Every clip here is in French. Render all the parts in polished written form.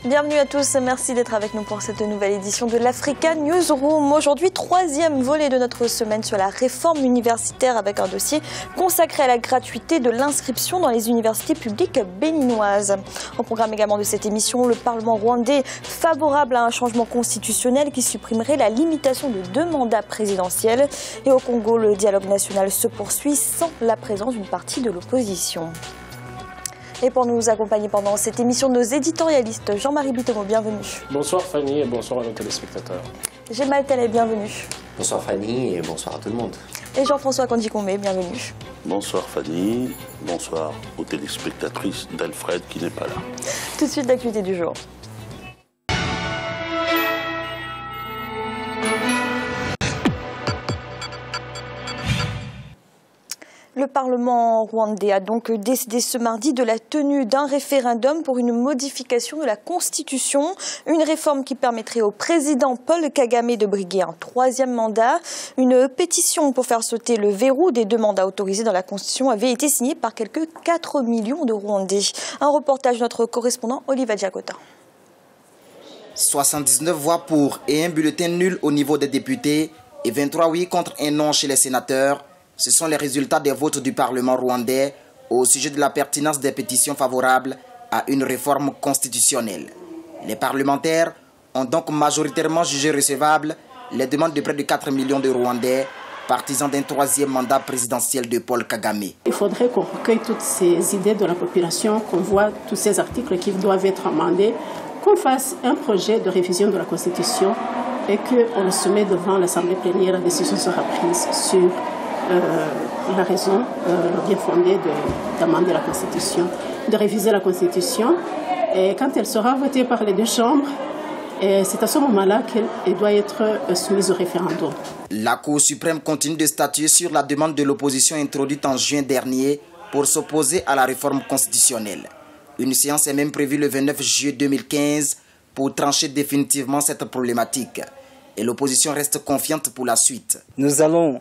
Bienvenue à tous, merci d'être avec nous pour cette nouvelle édition de l'Africa Newsroom. Aujourd'hui, troisième volet de notre semaine sur la réforme universitaire avec un dossier consacré à la gratuité de l'inscription dans les universités publiques béninoises. Au programme également de cette émission, le Parlement rwandais favorable à un changement constitutionnel qui supprimerait la limitation de 2 mandats présidentiels. Et au Congo, le dialogue national se poursuit sans la présence d'une partie de l'opposition. Et pour nous accompagner pendant cette émission, nos éditorialistes, Jean-Marie Bitomo, bienvenue. Bonsoir Fanny et bonsoir à nos téléspectateurs. Gemal Taleb, bienvenue. Bonsoir Fanny et bonsoir à tout le monde. Et Jean-François Kandji-Kombé, bienvenue. Bonsoir Fanny, bonsoir aux téléspectatrices d'Alfred qui n'est pas là. Tout de suite, l'actualité du jour. Le Parlement rwandais a donc décidé ce mardi de la tenue d'un référendum pour une modification de la Constitution. Une réforme qui permettrait au président Paul Kagame de briguer un 3e mandat. Une pétition pour faire sauter le verrou des 2 mandats autorisés dans la Constitution avait été signée par quelques 4 millions de Rwandais. Un reportage de notre correspondant Oliva Diakota. 79 voix pour et un bulletin nul au niveau des députés et 23 oui contre un non chez les sénateurs. Ce sont les résultats des votes du Parlement rwandais au sujet de la pertinence des pétitions favorables à une réforme constitutionnelle. Les parlementaires ont donc majoritairement jugé recevables les demandes de près de 4 millions de Rwandais, partisans d'un 3e mandat présidentiel de Paul Kagame. Il faudrait qu'on recueille toutes ces idées de la population, qu'on voit tous ces articles qui doivent être amendés, qu'on fasse un projet de révision de la Constitution et qu'on le soumet devant l'Assemblée plénière. La décision sera prise sur la raison bien fondée d'amender la Constitution, de réviser la Constitution. Et quand elle sera votée par les 2 chambres, c'est à ce moment-là qu'elle doit être soumise au référendum. La Cour suprême continue de statuer sur la demande de l'opposition introduite en juin dernier pour s'opposer à la réforme constitutionnelle. Une séance est même prévue le 29 juillet 2015 pour trancher définitivement cette problématique. Et l'opposition reste confiante pour la suite. Nous allons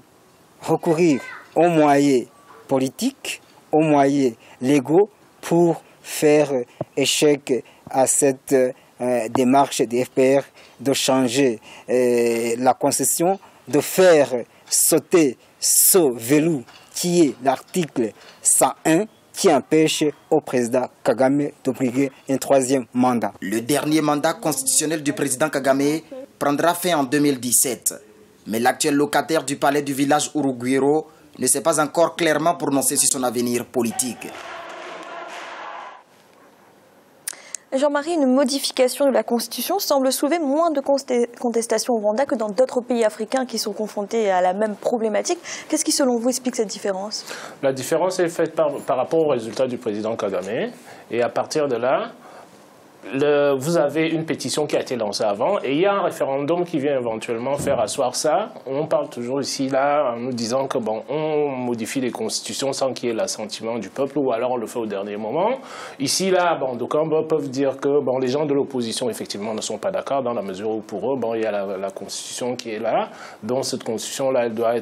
recourir aux moyens politiques, aux moyens légaux pour faire échec à cette démarche des FPR de changer la Constitution, de faire sauter ce verrou qui est l'article 101 qui empêche au président Kagame de briguer un 3e mandat. Le dernier mandat constitutionnel du président Kagame prendra fin en 2017. Mais l'actuel locataire du palais du village Urugwiro ne s'est pas encore clairement prononcé sur son avenir politique. Jean-Marie, une modification de la Constitution semble soulever moins de contestations au Rwanda que dans d'autres pays africains qui sont confrontés à la même problématique. Qu'est-ce qui, selon vous, explique cette différence? La différence est faite par rapport au résultat du président Kagame. Et à partir de là, vous avez une pétition qui a été lancée avant et il y a un référendum qui vient éventuellement faire asseoir ça. On parle toujours ici, là, en nous disant que bon, on modifie les constitutions sans qu'il y ait l'assentiment du peuple ou alors on le fait au dernier moment. Ici, là, bon, d'aucuns peuvent dire que bon, les gens de l'opposition, effectivement, ne sont pas d'accord dans la mesure où pour eux, bon, il y a la constitution qui est là. Donc cette constitution-là, elle doit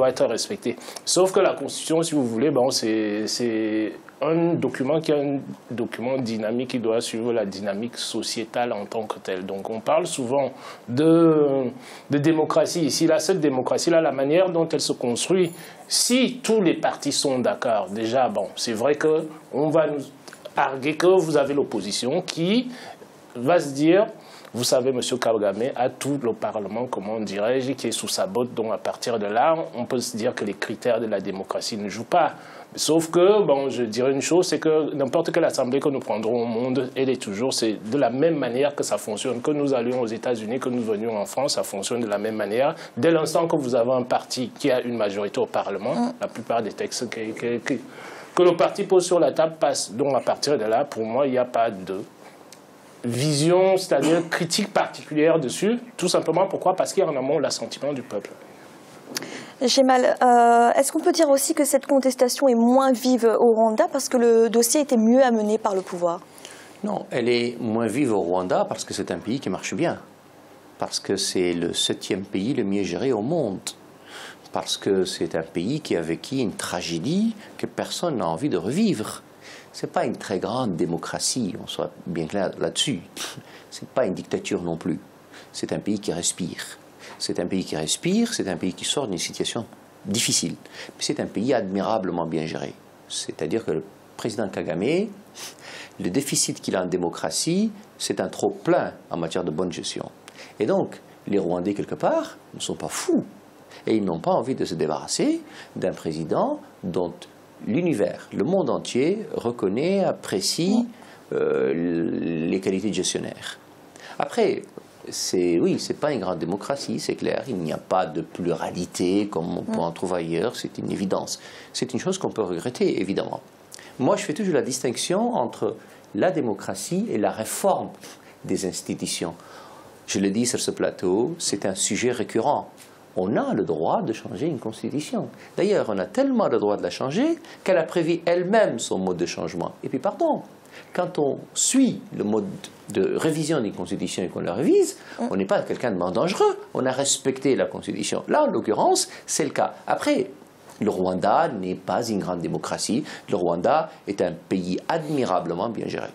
être respectée. Sauf que la constitution, si vous voulez, bon, c'est un document qui est un document dynamique qui doit suivre la dynamique sociétale en tant que telle. Donc on parle souvent de démocratie. Ici, là, cette démocratie-là, la manière dont elle se construit, si tous les partis sont d'accord, déjà, bon, c'est vrai qu'on va nous arguer que vous avez l'opposition qui va se dire... Vous savez, M. Kagame a tout le Parlement, comment dirais-je, qui est sous sa botte. Donc à partir de là, on peut se dire que les critères de la démocratie ne jouent pas. Sauf que, bon, je dirais une chose, c'est que n'importe quelle assemblée que nous prendrons au monde, elle est toujours, c'est de la même manière que ça fonctionne. Que nous allions aux États-Unis, que nous venions en France, ça fonctionne de la même manière. Dès l'instant que vous avez un parti qui a une majorité au Parlement, la plupart des textes que le parti pose sur la table passent. Donc à partir de là, pour moi, il n'y a pas de vision, c'est-à-dire critique particulière dessus, tout simplement pourquoi? Parce qu'il y a en amont l'assentiment du peuple. Gemal, est-ce qu'on peut dire aussi que cette contestation est moins vive au Rwanda parce que le dossier était mieux amené par le pouvoir? Non, elle est moins vive au Rwanda parce que c'est un pays qui marche bien. Parce que c'est le 7e pays le mieux géré au monde. Parce que c'est un pays qui a vécu une tragédie que personne n'a envie de revivre. Ce n'est pas une très grande démocratie, on soit bien clair là-dessus. Ce n'est pas une dictature non plus. C'est un pays qui respire. C'est un pays qui respire, c'est un pays qui sort d'une situation difficile. Mais c'est un pays admirablement bien géré. C'est-à-dire que le président Kagame, le déficit qu'il a en démocratie, c'est un trop plein en matière de bonne gestion. Et donc, les Rwandais, quelque part, ne sont pas fous. Et ils n'ont pas envie de se débarrasser d'un président dont l'univers, le monde entier, reconnaît, apprécie les qualités de gestionnaire. Après, oui, ce n'est pas une grande démocratie, c'est clair. Il n'y a pas de pluralité comme on peut en trouver ailleurs, c'est une évidence. C'est une chose qu'on peut regretter, évidemment. Moi, je fais toujours la distinction entre la démocratie et la réforme des institutions. Je le dis sur ce plateau, c'est un sujet récurrent. On a le droit de changer une constitution. D'ailleurs, on a tellement le droit de la changer qu'elle a prévu elle-même son mode de changement. Et puis, pardon, quand on suit le mode de révision d'une constitution et qu'on la révise, on n'est pas quelqu'un de dangereux. On a respecté la constitution. Là, en l'occurrence, c'est le cas. Après, le Rwanda n'est pas une grande démocratie. Le Rwanda est un pays admirablement bien géré.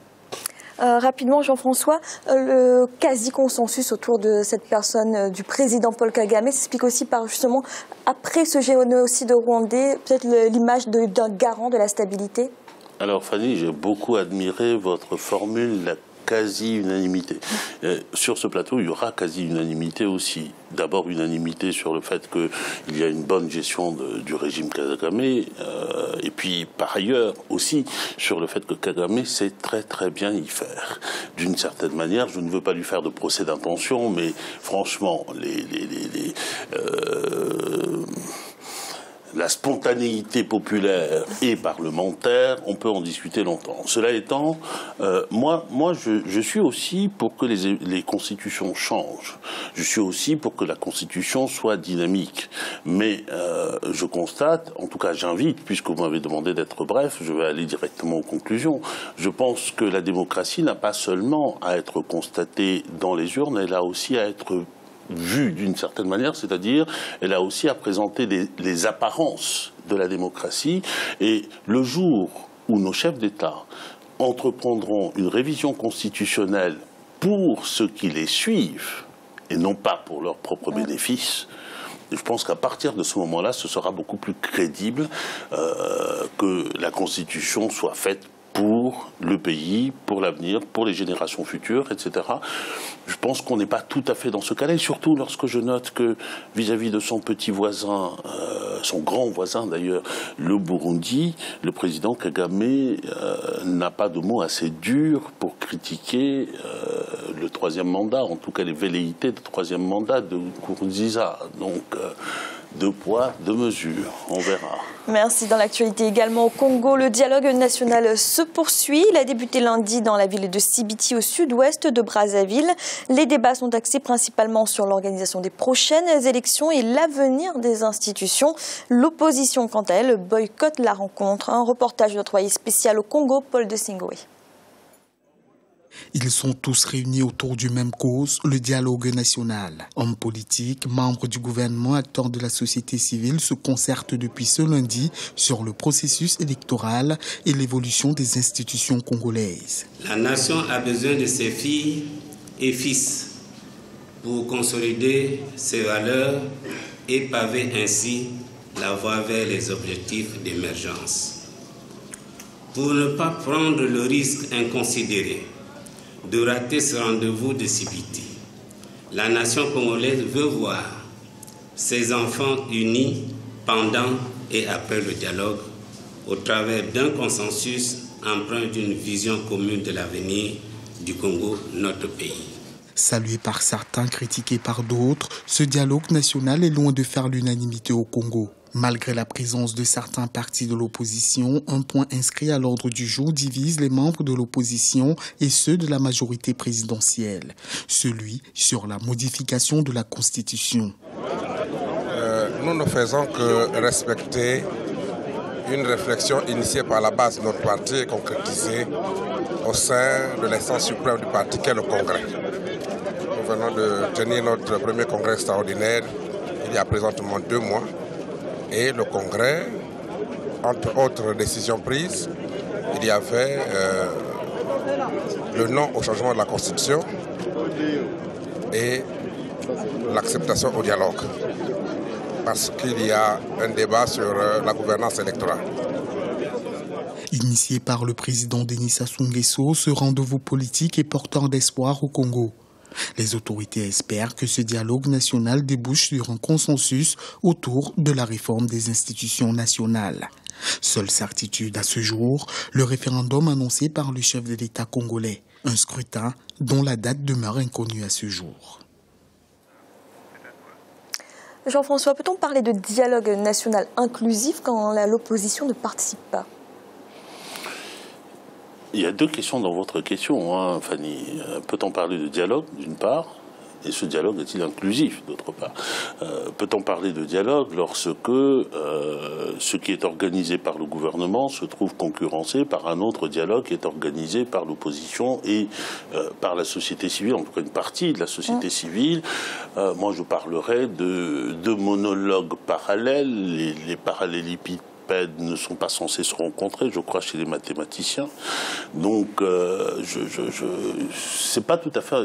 Rapidement, Jean-François, le quasi-consensus autour de cette personne du président Paul Kagame s'explique aussi par justement, après ce génocide rwandais, peut-être l'image d'un garant de la stabilité? Alors Fanny, j'ai beaucoup admiré votre formule, la quasi-unanimité. Sur ce plateau, il y aura quasi-unanimité aussi. D'abord, unanimité sur le fait qu'il y a une bonne gestion du régime Kagame, et puis par ailleurs aussi sur le fait que Kagame sait très très bien y faire. D'une certaine manière, je ne veux pas lui faire de procès d'intention, mais franchement, la spontanéité populaire et parlementaire, on peut en discuter longtemps. Cela étant, moi je suis aussi pour que les constitutions changent. Je suis aussi pour que la constitution soit dynamique. Mais je constate, en tout cas j'invite, puisque vous m'avez demandé d'être bref, je vais aller directement aux conclusions. Je pense que la démocratie n'a pas seulement à être constatée dans les urnes, elle a aussi à être vue d'une certaine manière, c'est-à-dire elle a aussi à présenter les apparences de la démocratie. Et le jour où nos chefs d'État entreprendront une révision constitutionnelle pour ceux qui les suivent et non pas pour leur propre bénéfice, je pense qu'à partir de ce moment-là, ce sera beaucoup plus crédible que la Constitution soit faite pour le pays, pour l'avenir, pour les générations futures, etc. Je pense qu'on n'est pas tout à fait dans ce cas-là, et surtout lorsque je note que vis-à-vis de son petit voisin, son grand voisin d'ailleurs, le Burundi, le président Kagame n'a pas de mots assez durs pour critiquer le troisième mandat, en tout cas les velléités de troisième mandat de Nkurunziza. Donc, deux poids, deux mesures, on verra. Merci. Dans l'actualité également au Congo, le dialogue national se poursuit. Il a débuté lundi dans la ville de Sibiti au sud-ouest de Brazzaville. Les débats sont axés principalement sur l'organisation des prochaines élections et l'avenir des institutions. L'opposition, quant à elle, boycotte la rencontre. Un reportage de notre envoyé spécial au Congo, Paul de Singoué. Ils sont tous réunis autour d'une même cause, le dialogue national. Hommes politiques, membres du gouvernement, acteurs de la société civile se concertent depuis ce lundi sur le processus électoral et l'évolution des institutions congolaises. La nation a besoin de ses filles et fils pour consolider ses valeurs et paver ainsi la voie vers les objectifs d'émergence. Pour ne pas prendre le risque inconsidéré de rater ce rendez-vous de Sibiti, la nation congolaise veut voir ses enfants unis pendant et après le dialogue au travers d'un consensus empreint d'une vision commune de l'avenir du Congo, notre pays. Salué par certains, critiqué par d'autres, ce dialogue national est loin de faire l'unanimité au Congo. Malgré la présence de certains partis de l'opposition, un point inscrit à l'ordre du jour divise les membres de l'opposition et ceux de la majorité présidentielle, celui sur la modification de la Constitution. Nous ne faisons que respecter une réflexion initiée par la base de notre parti et concrétisée au sein de l'instance suprême du parti qu'est le Congrès. Nous venons de tenir notre premier congrès extraordinaire il y a présentement 2 mois. Et le Congrès, entre autres décisions prises, il y avait le non au changement de la Constitution et l'acceptation au dialogue. Parce qu'il y a un débat sur la gouvernance électorale. Initié par le président Denis Sassou Nguesso, ce rendez-vous politique est porteur d'espoir au Congo. Les autorités espèrent que ce dialogue national débouche sur un consensus autour de la réforme des institutions nationales. Seule certitude à ce jour, le référendum annoncé par le chef de l'État congolais. Un scrutin dont la date demeure inconnue à ce jour. Jean-François, peut-on parler de dialogue national inclusif quand l'opposition ne participe pas ? Il y a deux questions dans votre question, hein, Fanny. Peut-on parler de dialogue, d'une part, et ce dialogue est-il inclusif, d'autre part? Peut-on parler de dialogue lorsque ce qui est organisé par le gouvernement se trouve concurrencé par un autre dialogue qui est organisé par l'opposition et par la société civile, en tout cas une partie de la société civile? Moi, je parlerais de deux monologues parallèles, les parallélépipèdes ne sont pas censés se rencontrer, je crois, chez les mathématiciens. Donc, c'est pas tout à fait...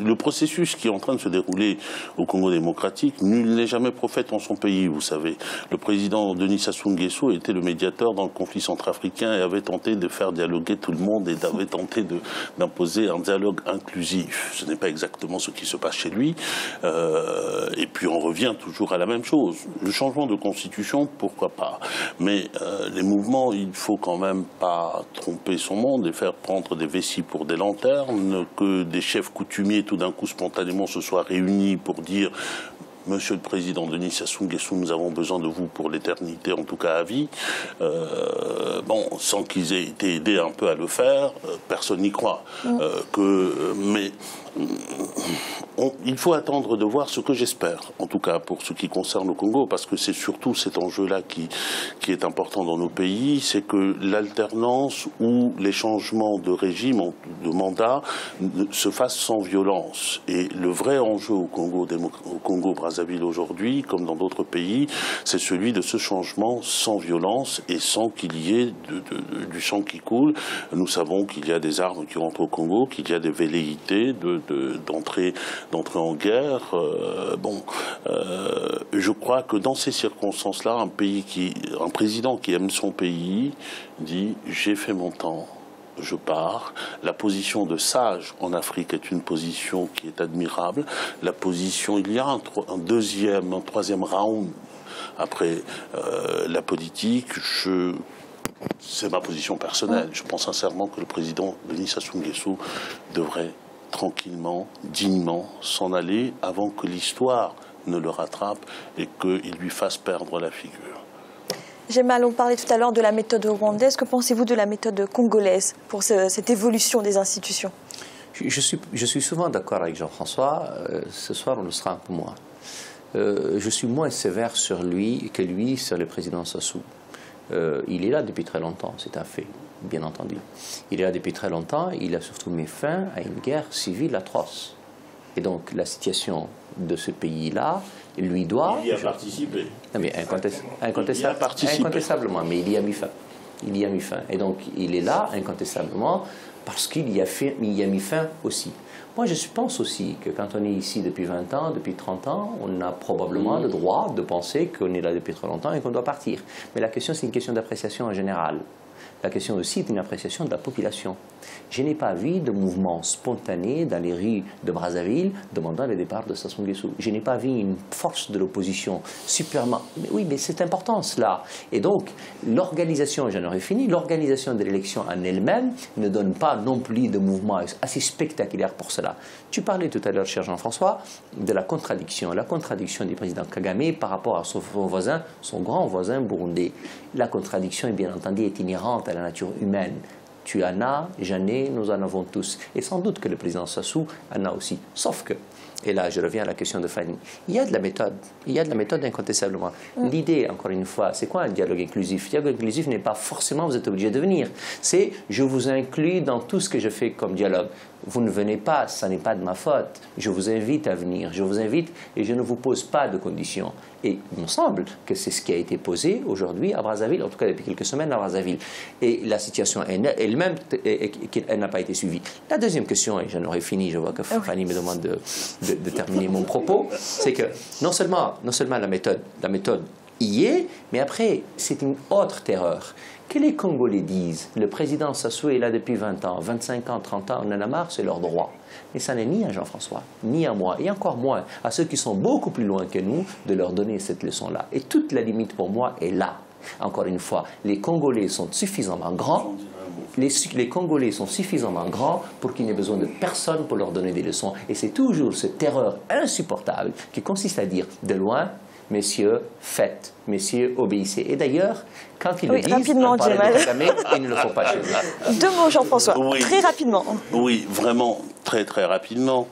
Le processus qui est en train de se dérouler au Congo démocratique, nul n'est jamais prophète en son pays, vous savez. Le président Denis Sassou Nguesso était le médiateur dans le conflit centrafricain et avait tenté de faire dialoguer tout le monde et avait tenté d'imposer un dialogue inclusif. Ce n'est pas exactement ce qui se passe chez lui. Et puis, on revient toujours à la même chose. Le changement de constitution, pourquoi pas? Mais les mouvements, il ne faut quand même pas tromper son monde et faire prendre des vessies pour des lanternes, que des chefs coutumiers tout d'un coup spontanément se soient réunis pour dire « Monsieur le Président Denis Sassou Nguesso, nous avons besoin de vous pour l'éternité, en tout cas à vie ». Bon, sans qu'ils aient été aidés un peu à le faire, personne n'y croit. Mais il faut attendre de voir ce que j'espère, en tout cas pour ce qui concerne le Congo, parce que c'est surtout cet enjeu-là qui est important dans nos pays, c'est que l'alternance ou les changements de régime, de mandat, se fassent sans violence. Et le vrai enjeu au Congo-Brazzaville aujourd'hui, comme dans d'autres pays, c'est celui de ce changement sans violence et sans qu'il y ait du sang qui coule. Nous savons qu'il y a des armes qui rentrent au Congo, qu'il y a des velléités d'entrer en guerre. Je crois que dans ces circonstances-là, un président qui aime son pays dit « j'ai fait mon temps, je pars ». La position de sage en Afrique est une position qui est admirable. La position, il y a un troisième round après la politique. C'est ma position personnelle. Je pense sincèrement que le président Denis Sassou Nguesso devrait tranquillement, dignement s'en aller avant que l'histoire ne le rattrape et qu'il lui fasse perdre la figure. Gemma, on parlait tout à l'heure de la méthode rwandaise. Que pensez-vous de la méthode congolaise pour cette évolution des institutions? Je suis souvent d'accord avec Jean-François. Ce soir, on le sera un peu moins. Je suis moins sévère sur lui que lui sur le président Sassou. Il est là depuis très longtemps, c'est un fait, bien entendu. Il est là depuis très longtemps, il a surtout mis fin à une guerre civile atroce. Et donc la situation de ce pays-là lui doit... Il y a participé. Non, mais incontestablement, mais il y a mis fin. Il y a mis fin. Et donc il est là, incontestablement, parce qu'il y a mis fin aussi. Moi, je pense aussi que quand on est ici depuis 20 ans, depuis 30 ans, on a probablement le droit de penser qu'on est là depuis trop longtemps et qu'on doit partir. Mais la question, c'est une question d'appréciation en général. La question aussi est une appréciation de la population. Je n'ai pas vu de mouvement spontané dans les rues de Brazzaville demandant le départ de Sassou Nguesso. Je n'ai pas vu une force de l'opposition superment... Mais oui, mais c'est important cela. Et donc, l'organisation, j'en aurais fini, l'organisation de l'élection en elle-même ne donne pas non plus de mouvement assez spectaculaire pour cela. Tu parlais tout à l'heure, cher Jean-François, de la contradiction du président Kagame par rapport à son voisin, son grand voisin burundais. La contradiction, bien entendu, est inhérente à la nature humaine. Tu en as, j'en ai, nous en avons tous. Et sans doute que le président Sassou en a aussi. Sauf que, et là je reviens à la question de Fanny, il y a de la méthode. Il y a de la méthode incontestablement. L'idée, encore une fois, c'est quoi un dialogue inclusif? Dialogue inclusif n'est pas forcément vous êtes obligé de venir. C'est je vous inclus dans tout ce que je fais comme dialogue. vous ne venez pas, ça n'est pas de ma faute. Je vous invite à venir, je vous invite et je ne vous pose pas de conditions. Et il me semble que c'est ce qui a été posé aujourd'hui à Brazzaville, en tout cas depuis quelques semaines à Brazzaville. Et la situation elle-même, elle n'a pas été suivie. La deuxième question, et j'en aurais fini, je vois que Fanny me demande de terminer mon propos, c'est que non seulement la méthode y est, mais après, c'est une autre terreur. Que les Congolais disent, le président Sassou est là depuis 20 ans, 25 ans, 30 ans, on en a marre, c'est leur droit. Mais ça n'est ni à Jean-François, ni à moi, et encore moins à ceux qui sont beaucoup plus loin que nous, de leur donner cette leçon-là. Et toute la limite pour moi est là. Encore une fois, les Congolais sont suffisamment grands, les Congolais sont suffisamment grands pour qu'il n'y ait besoin de personne pour leur donner des leçons. Et c'est toujours cette terreur insupportable qui consiste à dire de loin, messieurs, faites, messieurs, obéissez. Et d'ailleurs, quand ils le disent, on parle de Kagame, il ne le faut pas chez eux. 2 mots, Jean-François, très rapidement. Oui, vraiment, très rapidement.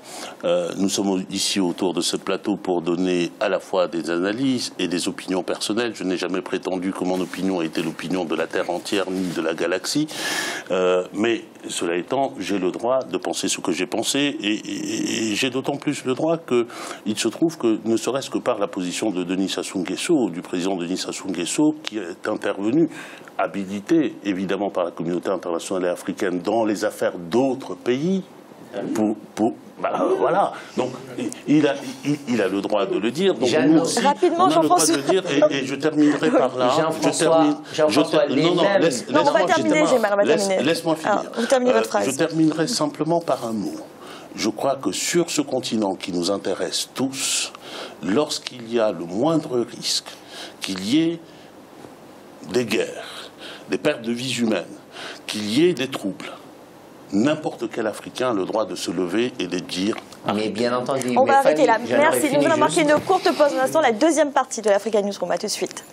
Nous sommes ici autour de ce plateau pour donner à la fois des analyses et des opinions personnelles. Je n'ai jamais prétendu que mon opinion était l'opinion de la Terre entière ni de la galaxie. Mais cela étant, j'ai le droit de penser ce que j'ai pensé et j'ai d'autant plus le droit qu'il se trouve que, ne serait-ce que par la position de Denis Sassou Nguesso, du président Denis Sassou Nguesso, qui est intervenu, habilité évidemment par la communauté internationale et africaine dans les affaires d'autres pays, voilà. Donc, il a le droit de le dire. Donc, nous aussi, rapidement, Jean-François. Et je terminerai par là. Jean-François, on va terminer, laisse-moi finir. Alors, vous terminez votre phrase. Je terminerai simplement par un mot. Je crois que sur ce continent qui nous intéresse tous, lorsqu'il y a le moindre risque qu'il y ait des guerres, des pertes de vies humaines, qu'il y ait des troubles, n'importe quel Africain a le droit de se lever et de dire... Mais bien entendu. On va arrêter là. Merci. Nous allons marquer une courte pause. Pour l'instant, la deuxième partie de l'Africa Newsroom. À tout de suite.